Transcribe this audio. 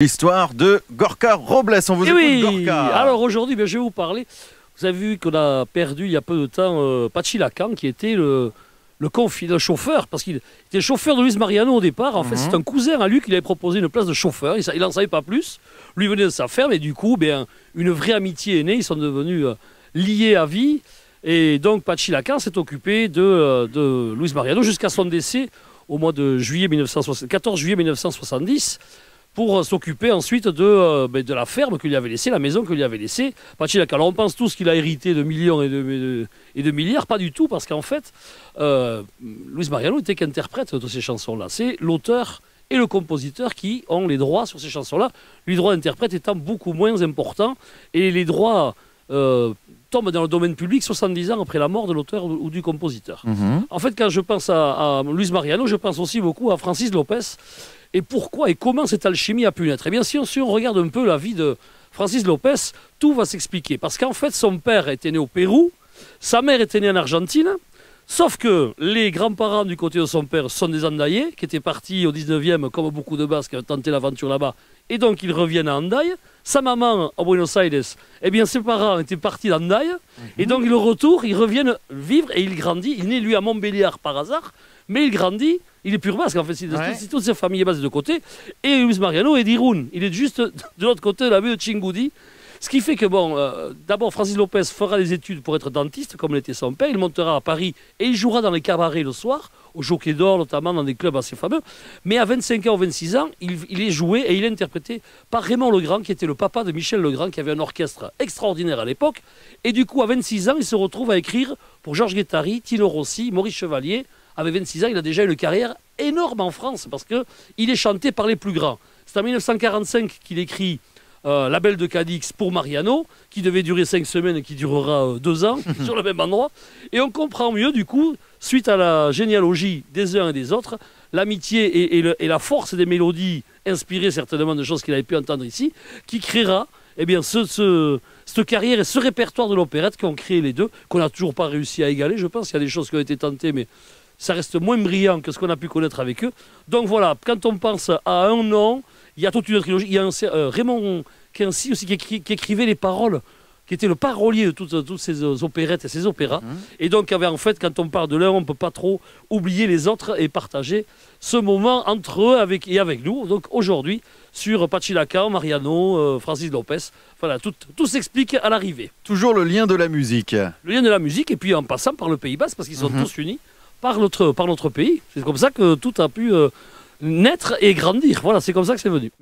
L'histoire de Gorka Robles, on vous écoute oui. Gorka. Alors aujourd'hui, je vais vous parler, vous avez vu qu'on a perdu il y a peu de temps Pachi Lacan, qui était le chauffeur, parce qu'il était chauffeur de Luis Mariano au départ. En fait, c'est un cousin à lui qui lui avait proposé une place de chauffeur, il n'en savait pas plus, lui venait de sa ferme, et du coup, une vraie amitié est née, ils sont devenus liés à vie, et donc Pachi Lacan s'est occupé de Luis Mariano jusqu'à son décès au mois de 14 juillet 1970, pour s'occuper ensuite de la ferme que lui avait laissée, la maison que lui avait laissée Pachi Lacan. Alors on pense tous qu'il a hérité de millions et de milliards, pas du tout, parce qu'en fait, Luis Mariano n'était qu'interprète de ces chansons-là. C'est l'auteur et le compositeur qui ont les droits sur ces chansons-là, les droits d'interprète étant beaucoup moins importants, et les droits tombent dans le domaine public 70 ans après la mort de l'auteur ou du compositeur. En fait, quand je pense à Luis Mariano, je pense aussi beaucoup à Francis Lopez. Et pourquoi et comment cette alchimie a pu naître? Eh bien, si on regarde un peu la vie de Francis Lopez, tout va s'expliquer. Parce qu'en fait, son père était né au Pérou, sa mère était née en Argentine, sauf que les grands-parents du côté de son père sont des Andayés, qui étaient partis au 19e, comme beaucoup de Basques, qui avaient tenté l'aventure là-bas, et donc ils reviennent à Andaye. Sa maman, à Buenos Aires, eh bien, ses parents étaient partis d'Andaye, et donc le retour, ils reviennent vivre, et il grandit. Il naît, lui, à Montbéliard par hasard, mais il grandit. Il est pur basque, en fait, c'est toute sa famille est basque de côté. Et Luis Mariano est d'Irún. Il est juste de l'autre côté de la baie de Chingudy. Ce qui fait que, d'abord, Francis Lopez fera des études pour être dentiste, comme l'était son père. Il montera à Paris et il jouera dans les cabarets le soir, au Jockey d'Or, notamment dans des clubs assez fameux. Mais à 25 ans ou 26 ans, il est joué et il est interprété par Raymond Legrand, qui était le papa de Michel Legrand, qui avait un orchestre extraordinaire à l'époque. Et du coup, à 26 ans, il se retrouve à écrire pour Georges Guettari, Tino Rossi, Maurice Chevalier. Avec 26 ans, il a déjà une carrière énorme en France parce qu'il est chanté par les plus grands. C'est en 1945 qu'il écrit La Belle de Cadix pour Mariano, qui devait durer 5 semaines et qui durera 2 ans sur le même endroit. Et on comprend mieux, du coup, suite à la généalogie des uns et des autres, l'amitié et la force des mélodies inspirées certainement de choses qu'il avait pu entendre ici, qui créera cette carrière et ce répertoire de l'opérette qu'ont créé les deux, qu'on n'a toujours pas réussi à égaler. Je pense qu'il y a des choses qui ont été tentées, mais ça reste moins brillant que ce qu'on a pu connaître avec eux. Donc voilà, quand on pense à un nom, il y a toute une trilogie. Il y a Raymond Quincy aussi qui écrivait les paroles, qui était le parolier de toutes ces opérettes et ces opéras. Et donc, en fait, quand on parle de l'un, on ne peut pas trop oublier les autres et partager ce moment entre eux et avec nous. Donc aujourd'hui, sur Pachi Lacan, Mariano, Francis Lopez, voilà, tout s'explique à l'arrivée. Toujours le lien de la musique. Le lien de la musique, et puis en passant par le Pays Basque, parce qu'ils sont tous unis par notre pays. C'est comme ça que tout a pu naître et grandir. Voilà, c'est comme ça que c'est venu.